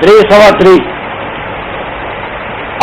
3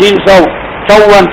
354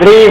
3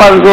500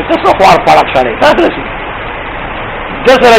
چې تاسو خوار پړک شړې تاسو رسي د سره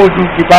موجود دي په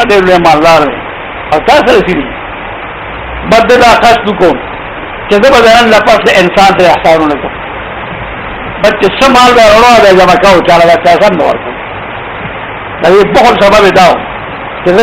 اته له مالدار او تاسو رسي بدلا قصد کو چې د بدن لپاره انسان ته احسانونه کوي بچ سمال ورونو د جمع کاو چاله تاسو نه ورکو دا یو په سبب دا چې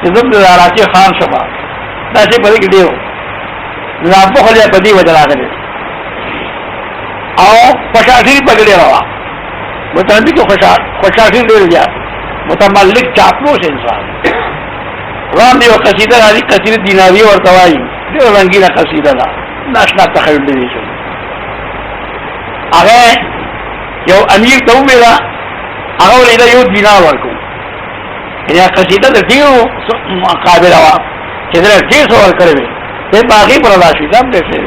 چې زم د راکي خان شپه دا چې په دې کې دیو لا په خله په دې وجه راغلی او خوشاشي پکړی راوا متعلق خوشاشي ډیر دی متملک چاپلوس انسان رام دی قصیده راځي قصیده دیناری ورته وایي ډیر رنگینه قصیده ده ناشنا تخیل دی شو هغه یو امیر ته ویلا هغه ولې یو دینار ورکو یا قصیده د دیو مقابله وا چې دا ډیر څور کړی ته باغی پر راشي دا دې څه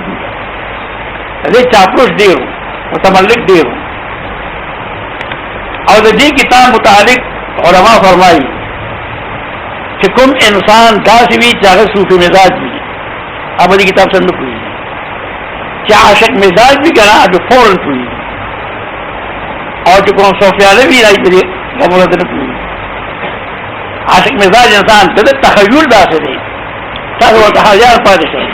دې چاپلوس دیو متملک دیو او د دې کتاب متعلق علما فرمایي چې کوم انسان داسې وي چې هغه صوفي مزاج وي هغه دې کتاب څنګه کوي چې عاشق مزاج وي کنه هغه فورن کوي او چې کوم صوفیانه وي راځي دې هغه نه کوي عاشق مزاج انسان د تخیل داسې دی تاسو ته هزار پاتې شي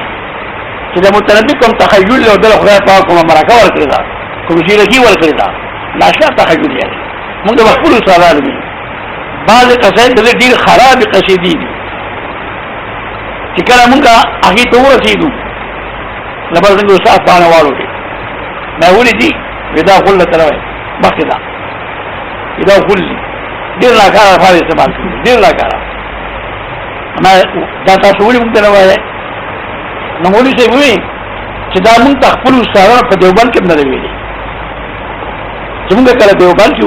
چې د متنبي کوم تخیل له دغه خدای پاک کوم مرکه ورکړي دا کوم شي لګي ورکړي دا ناشنا تخیل دی موږ د خپل سره راځي بعض قصائد د ډیر خراب قصیدې دي چې کله موږ هغه ته ورسېدو لبر څنګه صاحب باندې وارو دي ما ولې دي ودا خل تروي مخکې دا ودا خل ډیر لا کار فارې استعمال کوي ډیر لا کار ما دا تاسو ولې موږ ته وایي نو مولوی صاحب وایي چې دا موږ خپل سره په دیوبند کې نه ویلي چې موږ کله دیوبند کې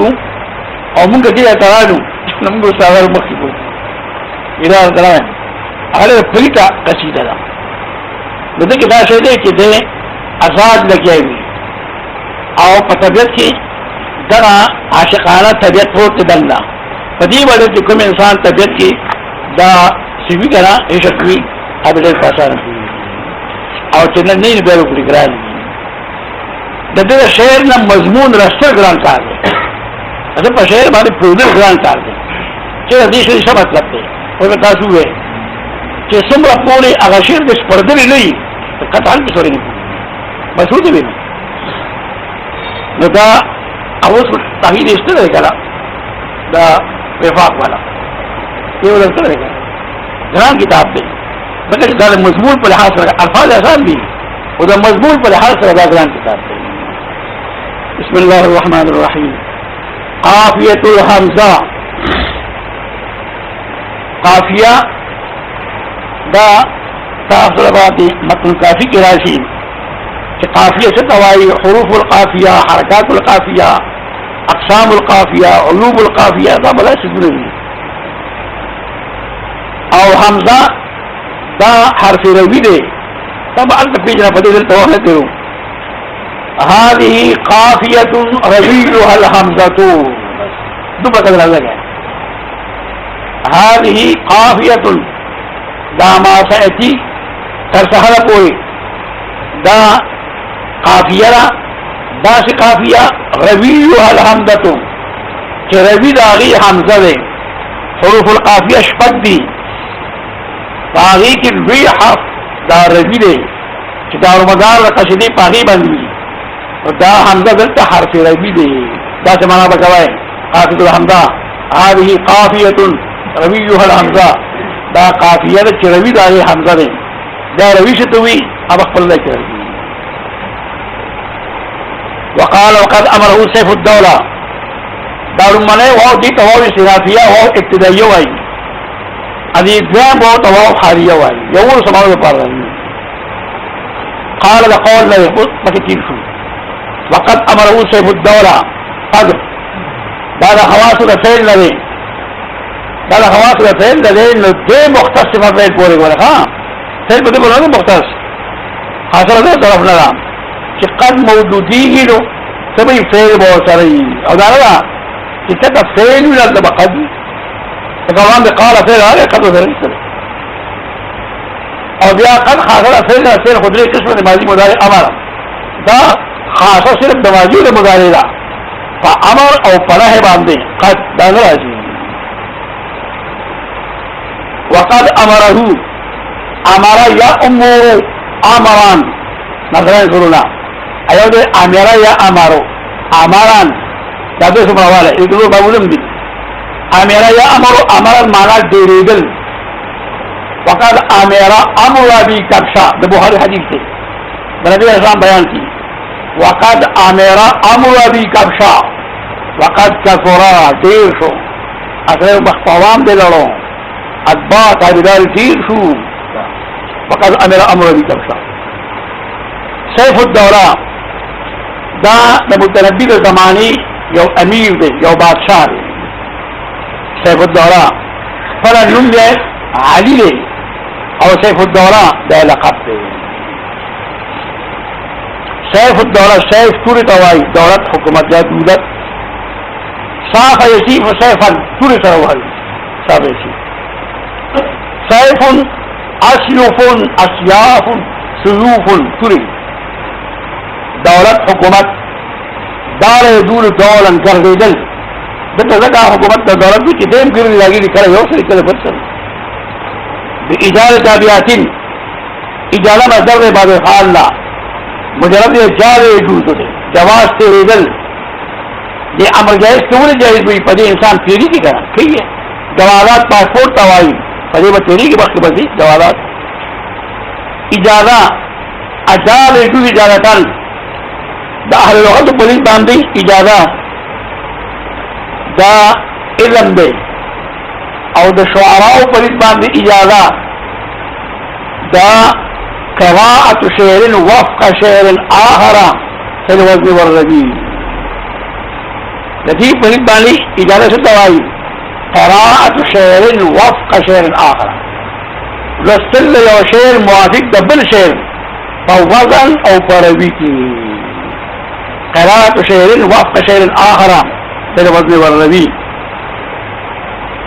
او موږ دې اترانو موږ سره مخکې کوو اله درای هغه پلیټه قصیده ده نو دغه دا شی دی چې دې آزاد لګیږي او په طبیعت کې دا عاشقانه طبیعت پروت دنده په دې وجه چې کوم انسان طبیعت کې دا سوي کرا عشق وي هغه ډېر پاسانه او چې نه نه به وکړي ګران د دې شعر نه مضمون راستر ګران کار دی دا په شعر باندې پروډر ګران کار دی چې دې شي څه مطلب دی او تاسو وې چې څومره پورې هغه شعر د سپردل نه وي قطعا به سوري نه مسعود وي نو دا اوس تحید استره کړه دا وفاق والا یو ورته راغی ګران کتاب دی بلکې دا مضمون په لحاظ سره الفاظ آسان دي او دا مضمون په لحاظ سره دا ګران کتاب دی بسم الله الرحمن الرحیم قافیه الحمزه قافیه دا تاسو باندې متن کافی کې راشي چې قافیه څه توایي حروف القافیه حرکات القافیه اقسام القافیه علوم القافیه دا بل څه دي او حمزه دا حرف روي دی طبعا د پیژنه په دې ډول توه کړو هذه قافيه رويها الحمزه دو بدل راځي هذه قافيه دا ما ساتي تر سهله پوری دا قافیه دا سی قافیه رویها الحمزه چې روی دا غي حمزه ده حروف القافیه شپږ دي باغی کی لوی حرف دا روی دی چې دا مدار قصیدې پاغي باندې او دا حمزه دلته حرف روی دی دا څه معنا بکوي قافیه الحمزه هذه قافیه رویها الحمزه دا قافیه چې روی دا حمزه دی دا روی څه وی اب خپل نه کوي وقال وقد امره سيف الدوله دارمنه او دي توو استنافيه او ابتدائيه وای ادي ځم او توو حاریه وای یو سماو په قال لقول لا يفوت مكتين شو وقد امره سيف الدوله قد بعد خواص الفعل لري بعد خواص الفعل لري نو دې مختص فعل پورې وره ها فعل په دې باندې مختص حاصل ده طرف نه چې قد موجوديه له سبي فعل به سره او دا نه چې څه فعل ولا د قد طبعا قال فعل هذا قد سره او بیا قد حاصل فعل خدري قسم ماضي مضارع امر دا خاصه صرف د ماضي د مضارع ده فامر او فنه باندې قد دا راځي وقد امره امر یا امور امران مثلا ګورنا ایو د امر یا امرو امران دا څه په حواله دې په ولوم دي امر یا امرو امران معنا ډیریدل وقد امر امر ابي كبشا د بخاري حدیث دی نبی اسلام بیان کی وقد امر امر ابي كبشا وقد كفر دیر شو اگر بخوام دے لڑو اتباع تابدار دیر شو وقد امر امر ابي كبشا سیف الدوله دا د متنبی د زمانی یو امیر دی یو بادشاہ دی سیف الدوله پر نوم دی علی دی او سیف الدوله دا لقب دی سیف الدوله سیف توری توائی دولت حکومت یا دولت صاف یسیف سیفا توری توائی صاف یسیف سیف اسیوف اسیاف سیوف توری دولت حکومت دار دول دولا گردیدل دته ځکه حکومت د دولت کې دیم ګرځي لګي کړه یو څه کړه پر څه بإجارة تابعات إجارة مصدر بعد حال لا مجرد جاري يجوز ده جواز تريدل دي امر جائز کول جائز وي پدې انسان پیری کی کرا کیه جوازات پاسپورت توای پدې به پیری کی وخت بزي جوازات اجازه اجال يجوز اجازتان دا اهل لغت پولیس باندې اجازه دا علم ده او د شعراء پولیس باندې اجازه دا قراءة شعر وفق شعر آخر في الوزن والرديء لذي پولیس باندې اجازه څه توایي قراءة شعر وفق شعر آخر لستل یو شعر موافق د بل شعر په وزن او پروي کې قراءة شعر وفق شعر آخر في الوزن والرديء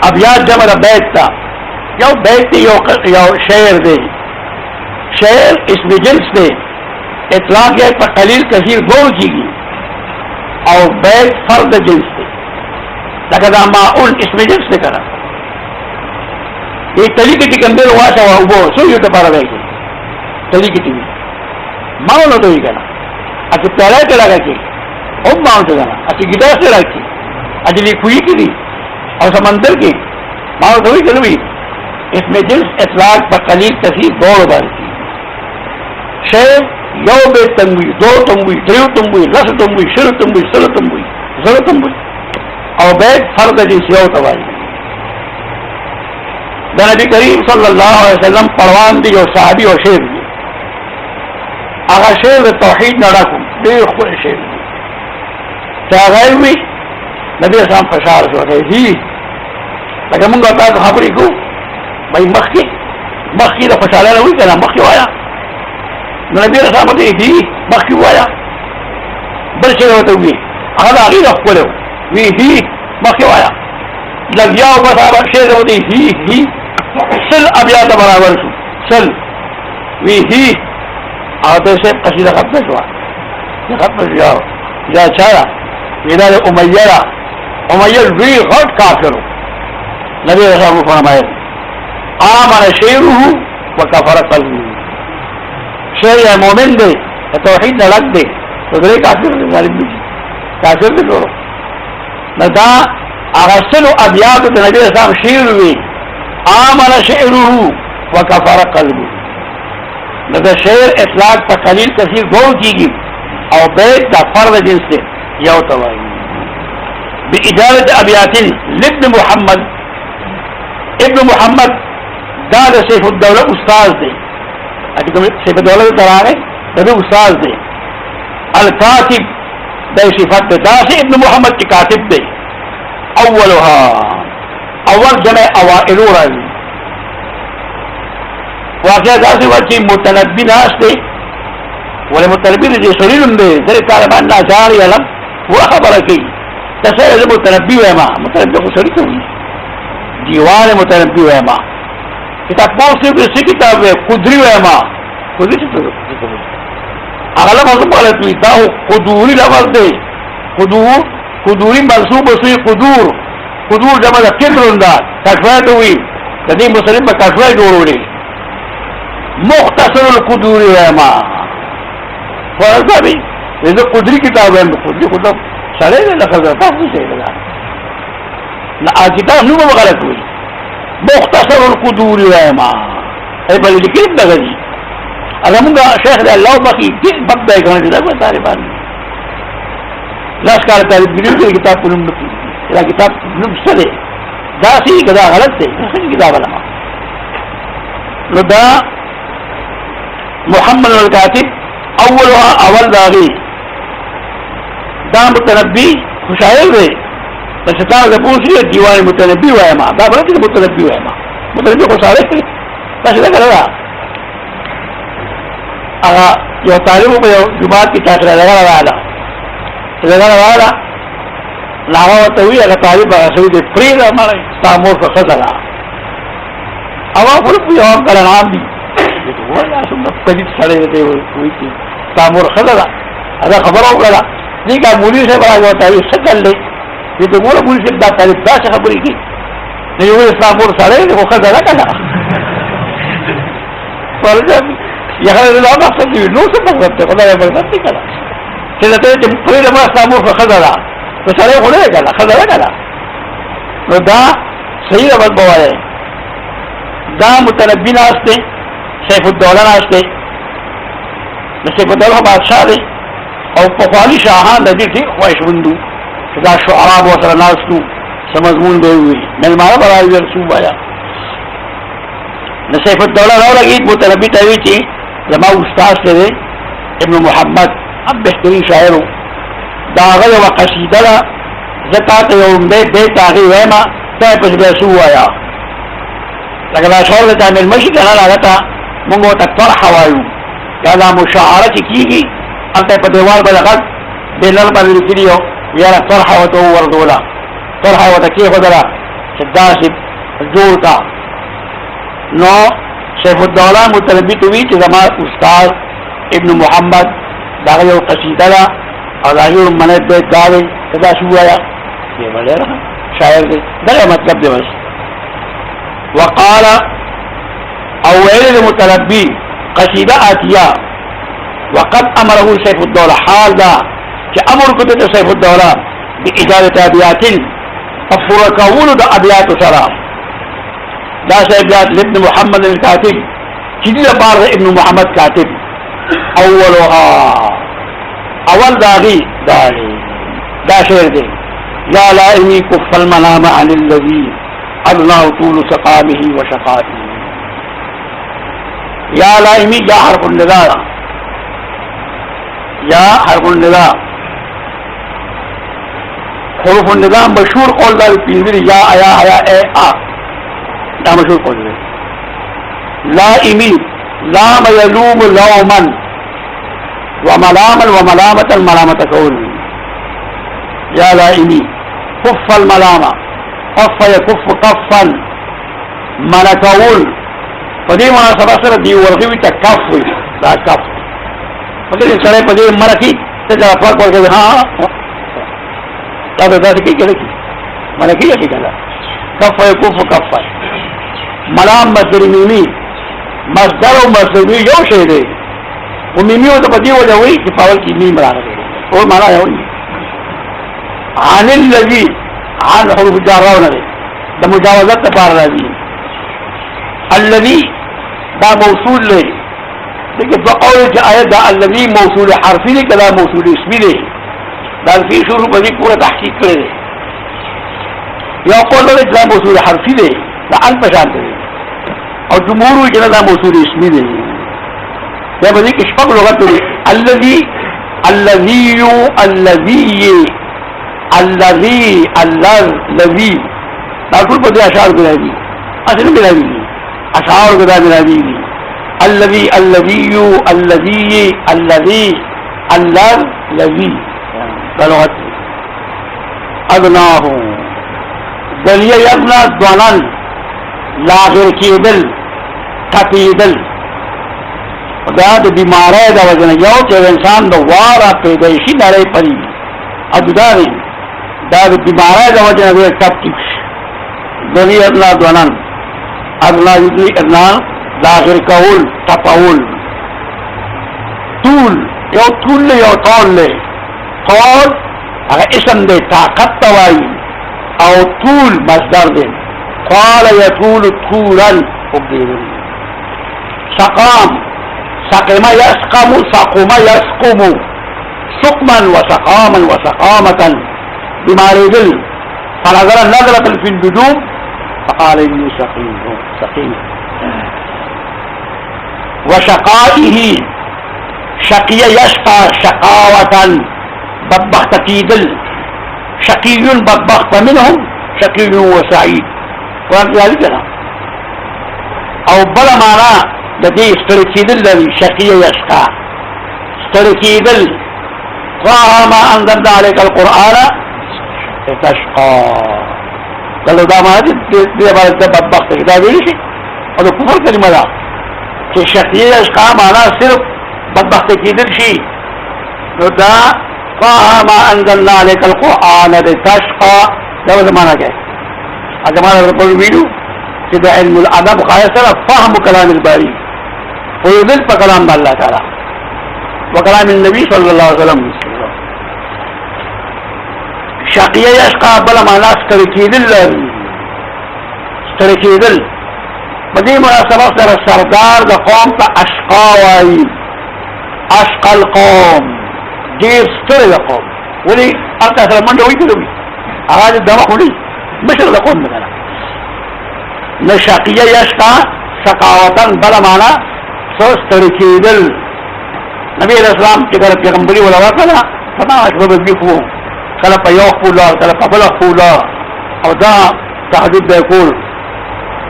ابیات جمع دا بیت تا یو بیت دی یو شعر دی شعر اسم جنس دی اطلاق ہے پر قلیل کثیر دور کی گی اور بیت فرد جنس دی لکہ دا معقول اسم جنس دی کرا یہ تلی کی ٹکندر واشا وہ سو یو تپارا بیٹی تلی کی ٹکی مانو تو ہی کنا اچھا پیرا کے لگا کی اب مانو تو کنا اچھا گٹار سے رکھی اچھا لکھوئی کی دی اور سمندر کی مانو تھوڑی چلوی اس میں جنس اطلاق پر قلیل کثیر دوڑ بار کی شعر یو بے تنگوی دو تنگوی دریو تنگوی لس تنگوی شر تنگوی سر تنگوی زر تنگوی اور بیت فرد جنس یو توائی دا نبی کریم صلی اللہ علیہ وسلم پروان دی جو صحابی اور شعر دی آغا شعر توحید نڑاکم دیر خوش شعر دی کیا غیر ہوئی نبی اسلام فشار شو رہے دی لکه مونږ تاسو خبرې کوو بای مخکې د خوشاله نه وي که نه مخکې وایه نو نبي رسول الله دی مخکې وایه بل شی ورته ووایي هغه د هغې نه ښکلی وي هي مخکې وایه لګیا او بس هغه شی ته ورته هي سل ابیاته برابر شو سل وي هي هغه ته صاحب قصیده ختمه شوه ختمه شو یا چا ده دا د امیه ده امیه لوی غټ کافر نبی رسول الله فرمایل آمن شعره وکفر قلبه شعر مومن دی توحید نه لګ دی دغه کافر دی ظالم دی کافر دی ټول نو دا اغسلو ابیات د نبی رسول الله شعر وی آمن شعره وکفر قلبه نو دا شعر اطلاق په قلیل کثیر غور کیږي او بیت دا فرد جنس دی یو توایي بإجازة ابیات لابن محمد ابن محمد دا د سیف الدوله استاد دی اته سیف الدوله ترانه دا استاد دی الکاتب دا صفات دا ابن محمد کی کاتب دی اولها اول جمع اوائل راځي واقعا دا چې متنبی ناس دی ولا متنبی دې سړیلم دی سره طالبان نه چاري علم وخبره کوي تاسو متنبی وایم متنبی خو سړی ته دیوان متنبی ویما کتاب پوسټ کې څه کتاب ہے قدری ویما قدری څه اغلب مذهب غلط وي دا قدوري لفظ دی قدوري منصوب وسوي قدور جمع د قدر دا کشفات وي کدی مسلم په کشفات جوړوي مختصر القدور ما فرض به قدري کتاب هم قدري کتاب سره لفظ تاسو څه ده لا کتاب نو غلط وي مختصر القدور ما ای بل لیکل دغه ازمونگا شیخ دے اللہ باقی کس بک دے گانے دے گا طالبان لاس کار طالب گریو کے کتاب کو نم نکی یہ کتاب نم سدے دا سی کدا غلط تے سن کتاب علماء نو دا محمد الکاتب اول داغی دا متنبی خوشائل دے تشتار دا پوچھی دیوان متنبی وائما دا بلکی متنبی وائما متنبی خوشائل دے تشتار کرا اگا یو طالب په یو جماعت کې تاسو راغلا لاغه ته وی هغه طالب هغه سوي د پریدا مړ تامور په خزلا اوا خپل یو کلام دي ولا څنګه پدې سره دی وی کی تامور خزلا هغه خبر او کړه دې کا مولوی صاحب راځو ته یې شکل دی دې مور مولوی صاحب دا طالب دا څه خبرې کی نو یو تامور سره دی خو خزلا کړه ورته یغه له ما څه دی نو څه مطلب ته خدای په دې کړه چې دا ته په دې ما تامور خزلا نو سره غوړې کړه خزلا کړه نو دا صحیح راوځ بوایي دا متنبی ناشته سیف الدوله ناشته سیف الدوله بادشاہ دی او په خالي شاهان د دې ټیک خوښوندو چې دا شعرا و سره ناشتو سمزمون دی وی ملمانه برابر رسول وایا سیف الدوله راوړی متنبی ته وی چې زما استاد دی ابن محمد اب بهترین شاعر دا غو قصیده لا زکات یوم به تاغي وما ته په دې شو وایا لکه دا شعر د تعمیل مشي کنه راغتا موږ ته طرح وایو یا دا مشاعره کیږي انته په دیوال بلغت بلل باندې کړیو یا طرح او تو وردولا طرح او تکي خدرا شداسب جوړتا نو شیخ الدوله متنبی توی چې زما استاد ابن محمد دا یو قصیده ده او دا یو منه به داوي دا شو وایا یې وړه شاعر دی دا مطلب دی بس وقال او ویل المتنبي قصيده اتيا وقد امره سيف الدوله حال دا چې امر کوته سيف الدوله باجازه ابيات افرقول د ابيات سرا دا ابيات ابن محمد الكاتب چې د بار ابن محمد کاتب اولها اول داغي دا شعر دی لا لائمي كف المنام عن الذي الله طول سقامه وشقائه يا لائمي يا حرف النداء يا حرف النداء حروف النداء مشهور قول دار پینځري یا ایا اے دا مشهور قول دی لائمي لام يلوم لوما وملاما وملامة ملامة كون يا لائمي كف الملامة كف يكف كفا ملكون فدي مناسبه سره دی ورغوي تکف دا کف پدې سره پدې مرکی ته دا پاک ورګه ها دا د دې کې کېږي مرکی کې کېږي کف يكف كفا ملام مصدر ميمي مصدر او مصدر یو شی دی او ميمي او په دې وجوي چې پاول کې ميم راغلی او معنا یو عن الذي عن حروف جارونه ده مجاوزات لپاره راځي الذي دا موصول له دغه په اول چې آیت دا الذي موصول حرفي دی کله موصول اسمي دی دا په شروع باندې پورا تحقیق کړی یو قول له دا موصول حرفي دی دا ان پشان دی او جمهور چې دا موصول اسمي دی دا باندې کې شپږ لغت دي الذي دا ټول په دې اشعار کې راځي اصل کې راځي اشعار کې راځي الذي لغت ادناه دلیه یبنا دونن لاغر کېدل تپیدل دا د بیماری د وجنه یو چې انسان د واره پیدایشي نړۍ پرې اجدا دی دا د بیماری د وجنه د تپتیش دنی ادنا دونن ادنا یدنی ادنا لاغر کول تپاول طول یو طول لے یو طول لے طول اگر اسم دے طاقت توائی او طول مصدر دے قال یطول طولا ابدیرن سقام سقم يسقم سقم يسقم سقما وسقاما وسقامة بماري دل فنظر نظرة في النجوم فقال إني سقيم وشقائه شقي يشقى شقاوة بدبخت كيدل شقي بدبخت منهم شقي وسعيد قرآن ذلك او بلا معنى لدي استركيدل الذي شقي يشقى استركيدل طه ما أنزلنا عليك القرآن تشقى قالوا دا ما دي بدبخت كتاب يلشي هذا كفر كلمة دا کہ شقی اشقا مانا صرف بدبخت کیدل شي نو دا ما انزلنا عليك القرآن لتشقى دا زمانہ کیا ہے زمانہ رپل ویڈو کہ دا علم الادب خواہ سر فهم کلام الباری ویدل پا کلام دا اللہ تعالی وکلام النبی صلی اللہ علیہ وسلم شقی اشقا بلا مانا سترکیدل بدی مناسبت سره سردار د قوم ته اشقا وایي اشقا القوم ډیر ستر د قوم ولي هلته سره منډه وایي کړو هغه دمه خوري مشر د قوم نه نه شقیه یشقا سقاوتن بل معنا ستر کېدل نبی اسلام چې د پیغمبري ولا وکړه فدا اسباب بيخو کله په یو خپل کله په بل خپل او دا تحديد به کول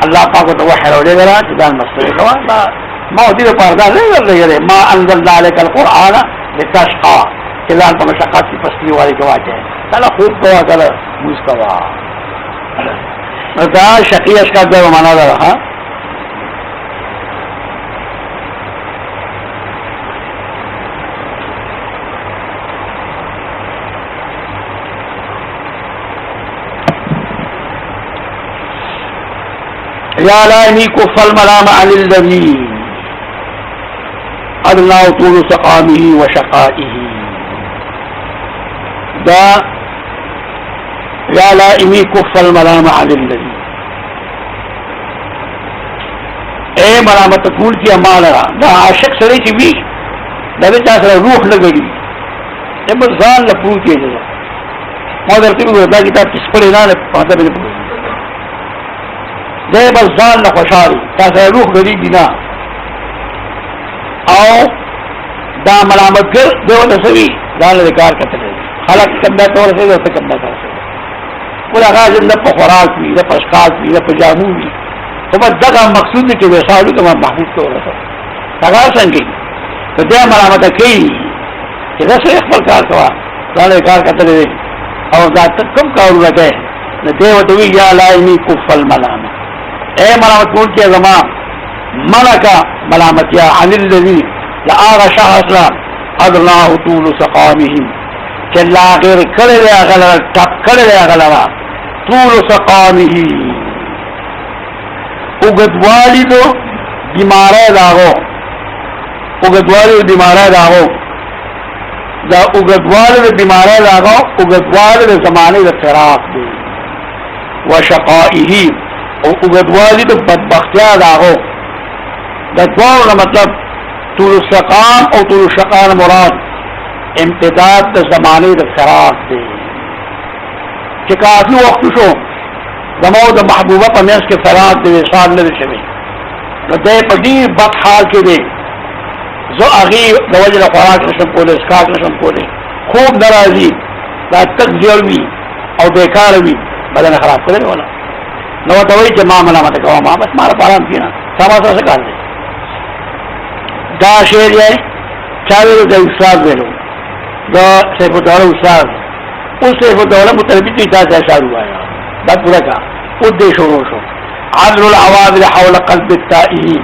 الله پاک ته وحی راوړي غره چې دا مسله کوا ما دې په پردا نه ورغله ما انزلنا عليك القرآن لتشقى کله په مشقات کې فصلی والی کوا چې کله خوب کوا کله مستوا دا شقی اشکا دا معنا ده ها يا لائني كف الملام عن الذي أدناه طول سقامه وشقائه دا يا لائني كف الملام عن الذي اے ملامت تقول کی امالا دا عاشق سرے چی بھی دا بیتا سر روح لگڑی اے مزان لپور کی جزا مادر تقول دا کتاب کس پر انان پانتا بیتا پور دے بس ځان نه خوشحال تاسو روح غری دینا او دا ملامتګر دیو نه سوي دا له کار کتل خلق کنده تور سي او کنده تاسو ولا غاز نه په خوراک وي نه په اشخاص وي نه په جامو وي او بس دغه مقصود دی چې وسالو ته محفوظ تور سره هغه څنګه ته دې ملامت کوي چې دا څه خپل کار کوا دا له کار کتل او دا کوم کارونه کوي نو دیو ته وی یا لایمی کفل ملامت اے ملامت کون کیا زمان ملکا ملامتیا عن الذی لآغا شخص لا ادناه طول سقامهم چلا غیر کڑے لیا غلرا ٹپ کڑے لیا غلرا طول سقامه اگدوالی دو بیمارے داغو اگدوالی دو بیمارے داغو دا اگدوالی دو بیمارے داغو اگدوالی دو زمانے دو فراق دو وشقائه او اگدوالی دو بدبختیا داغو دا دوار مطلب طول السقام او طول الشقان مراد امتداد دا زمانے دا فراق دے کہ کافی وقت شو زمو دا محبوبہ پا میس کے فراق دے وصال لدے شوی نو دے پا دیر بد حال کے دے زو اغی دا وجل خوراک نشم کولے اسکاک نشم کولے خوب درازی دا تک زیروی او بیکاروی بدن خراب کرے والا نو ته وایي چې ما ملامت کوم ما بس مال پارام کینا سما څه کار دی دا شعر یې چاوي د استاد ویلو دا سیف الدوله استاد او سیف الدوله متربی کی تاسو اشاره وایا دا پورا کا او دې شروع شو عذر العوامل حول قلب التائه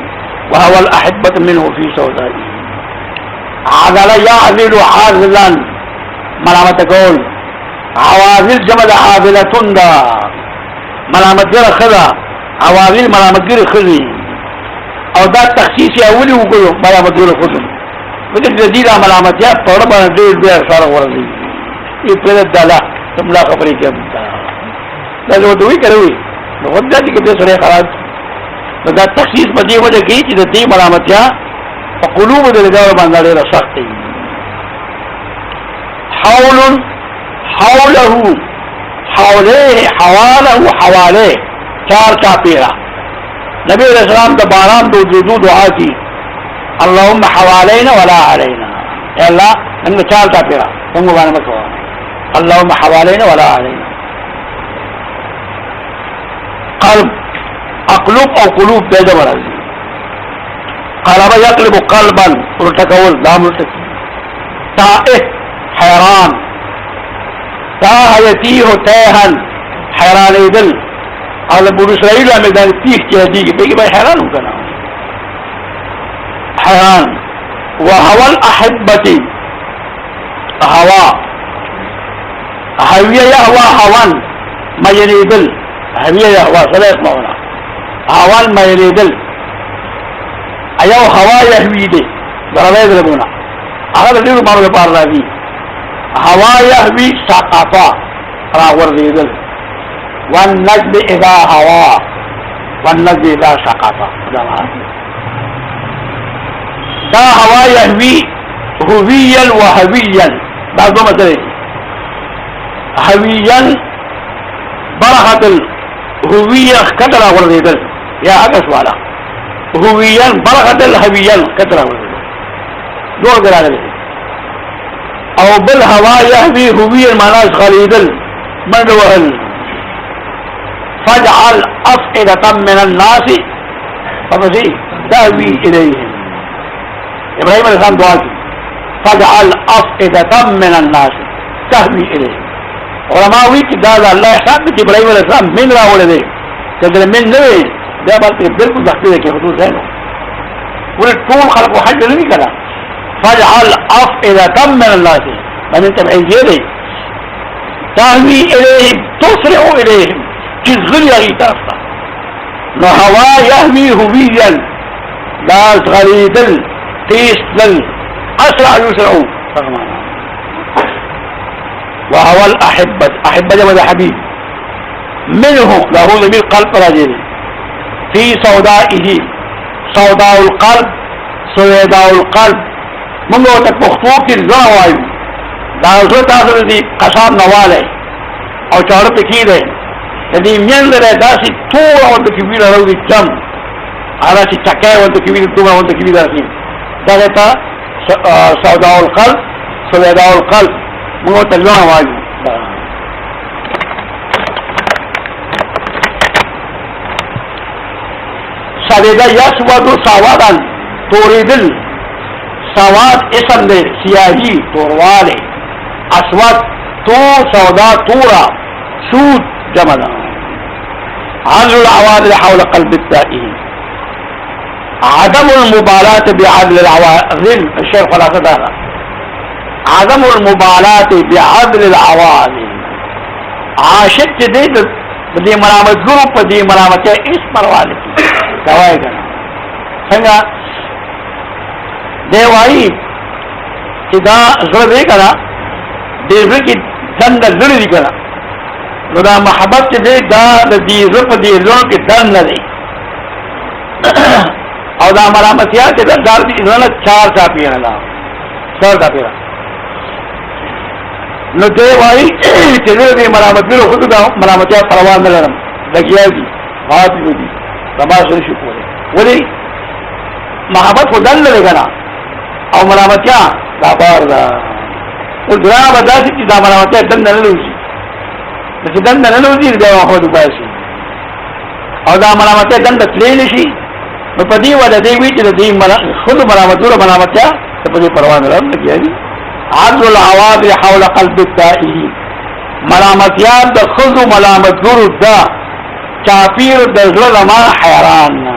وهو الأحبة منه في سودائه. عادل يعذل عاذلا ملامت قول عوازل جمد عادلة دا ملامت جر خدا عوازل ملامت جر خذي او دا تخصیص اولی وکړو ملامت جر خذم وکړه جديده ملامت یا په اړه باندې ډېر سره ورځي یې په دلا تملا خبرې کوي دا نو دوی کوي نو ودا چې په سره خلاص دا تخصیص په دې وجه کې چې د دې ملامت یا په قلوب د لګاو باندې ډېر سخت دی. حول حوله حوله حواله حواله چار چاپیرا نبی علیہ السلام د باران دو دعا کی اللهم حوالينا ولا علينا يا الله ان چار چاپیرا څنګه باندې مکو اللهم حوالينا ولا علينا. قلب اقلب او قلوب پیدا ورځي قلب يقلب قلبا ورتكول دام تائه حیران تاه یتیه تاهن حیران ایدل او بنو اسرائیل میں دان تیخ چیزی کی بھئی بھئی حیران ہو کنا حیران وهو الاحبتی هوا حویه یهوا هوان میلیدل حویه یهوا صلیق مولا هوان میلیدل ایو هوا یهوی دی دروائی دربونا اگر دیر مارو پار راضی هوا یهوی ساقافا راور دیدل والنجم اذا هوا والنجم اذا ساقافا دا هوا یهوی هویا وهویا دا دو مسئلے هویا برخت الهویا کتر راور دیدل یا اکس والا هویا برخت الهویا کتر راور دیدل دور گرا لے او بالهوا يهوي هويا معناش خليدل من وهل فاجعل أفئدة من الناس فمزي تهوي إليهم إبراهيم عليه السلام دعاكي فاجعل أفئدة من الناس تهوي إليهم علماء ويك دادا الله يحساب بك إبراهيم عليه السلام من راول دي كذل من نوي ده بلت بلکل دختی دے کہ حضور زینو پورے طول خلق و حج نہیں کرا فاجعل أفئدة من الناس من انت بعيدي تهوي إليهم تسرع إليهم تزغل يغي تأفتا نهوا يهوي هويا لا غريدل تيسدل أسرع يسرعو وهو الأحبة أحبة جمد حبيب منه له ضمير قلب رجل في سودائه سوداء القلب سوداء القلب منه تكبختوك الزرع دا زو تاسو دې قصاب نواله او چاړه پکې ده دې مين لري داسې ټول او د کبیر راوي جام هغه چې چکه او د کبیر ټول او د کبیر داسې دا ته سوداء القلب سوداء القلب موږ ته ځوان وایو ساده یسود سوادن توریدل سواد اسم دے سیاہی تورواله اسود تو سودا تورا سود جملا عدل العوادل حول قلب التائه عدم المبالاة بعدل العوادل الشيخ خلاصة هذا عدم المبالاة بعدل العوادل عاشق دې دې مرامت ګرو په دې مرامت اس پرواله کی کوي کنه څنګه دی وایي چې دا زړه دې کړه دې زړه کې دند زړه دې کړه نو دا محبت دې دا د دې زړه په دې زړه کې دند نه دی او دا مرامتیا چې دا دار دې زړه چار چا پیره لا چار چا پیره نو دی وایي چې دې مرامت ګرو خو دا مرامتیا پروا نه لرم دګیا دي غاټ دي تماشا شي کوله ولې محبت خو دند نه کړه او ملامتیا دا بار دا او درا بداسي چې دا ملامتیا دند نه لوي چې دند نه لوي دا خو د پاسي او دا ملامتیا دند تللی نشي نو په دې وجه دی وی چې دې خود ملامتیا په دې پروا نه لري عدل العوادل حول قلب التائه ملامتیا د خود ملامتګرو دا چاپیر د زړه ما حیران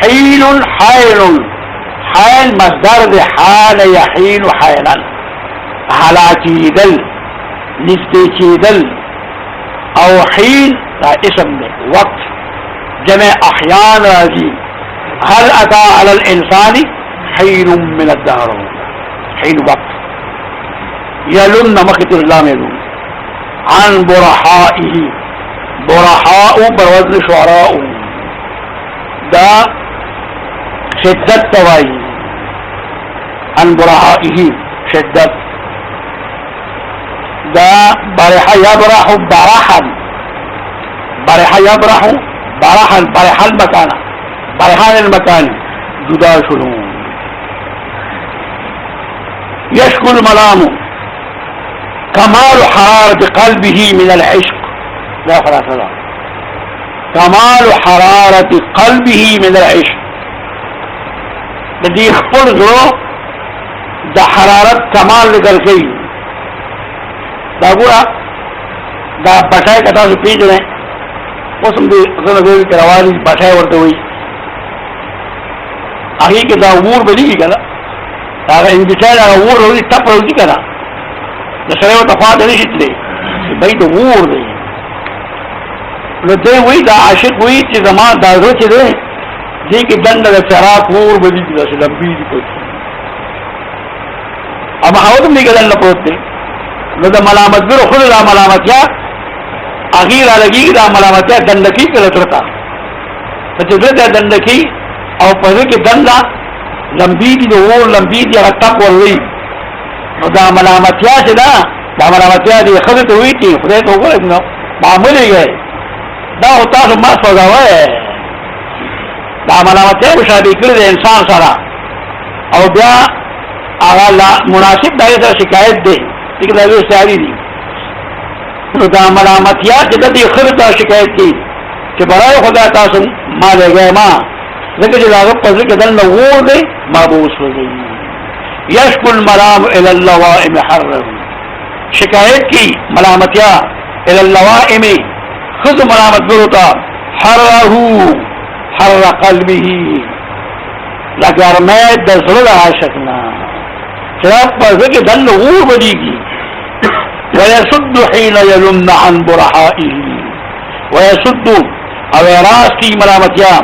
حين حائل حائل مصدر دے حال یحین حائلا حالا چیدل نسبی چیدل او حین دا اسم دے وقت جمع احیان راضی هل اتا علی الانسان حین من الدهر حین وقت یلن مخت اللہ میں عن برحائه برحاء بروزن شعراء دا شدت توائی ان برحائه شدت دا برح يبرح برحا برح يبرح برحا برح المكان برحان المكان جدا شنو يشكو الملام كمال حرارة قلبه من العشق لا خلاص لا كمال حرارة قلبه من العشق بدي خپل زړه د حرارت کمال لګل کوي دا ګوره دا بټای کته څه پیژنې اوس هم دې زنه وی کراوالي بټای ورته وي هغه کې دا ور بلیږي کنه هغه ان بچای هغه ور وري ټپ وري کنه د سره ته فاده نشي تلې به د ور دی نو دې وی دا عاشق وی چې زما دا زړه چې دی دې کې دنده د چراغ ور بلیږي دا لمبي دي کوي اما هاوت دې کې دنده پروت دی نو د ملامت ګرو خو د ملامت یا اغیر لګي دا ملامت یا دنده کې کله ترتا چې دې دنده کې او په دې کې دنده لمبي دي ور لمبي دي هغه ټپ ورلي نو دا ملامت یا چې دا ملامت یا دې خدای ته وی چې خدای ته وګورئ نو معمولی دی دا تاسو ما سوځاوي دا ملامت یا مشابه کړی د انسان سره او بیا هغه مناسب دغه سره شکایت دی چې دا وی ساري دي نو دا ملامت یا چې د خرڅه شکایت کی چې برای خدا تاسو ما لګای ما لکه چې هغه په ځکه دل نو ور دی ما بوس وږي یشکو الملام الى اللوائم حرر شکایت کی ملامت یا الى اللوائم خذ ملامت بروتا حررهو حر قلبه لگرمید دزرد عاشقنا چرا پرزه که دل غور بدیگی ویسد حین یلمن عن برحائه ویسد او راستی ملامتیا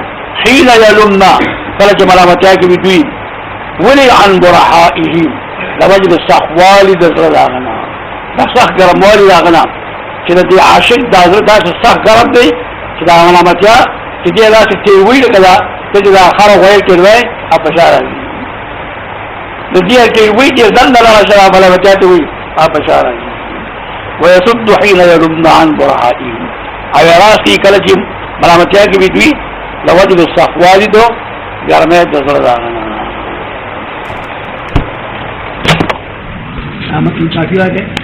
حین یلمن کلچ ملامتیا کی بدوی ولی عن برحائه لوجد سخوالی دزرد آغنا سخ گرموالی آغنا چې د عاشق د حضرت داسې سخت ګرم دی چې دا ملامتیا چې دې داسې تیروي لکه دا چې دا خره غویل کړی او په شا راځي د دې تیروي چې دنده لاره سره ملامتیا ته وي او په شا راځي ويصد حين يرمن عن برحائه او راسي کله چې ملامتیا کې وي لوجد الصفوالي دو ګرمه د زړه راغله مطلب کافی راځي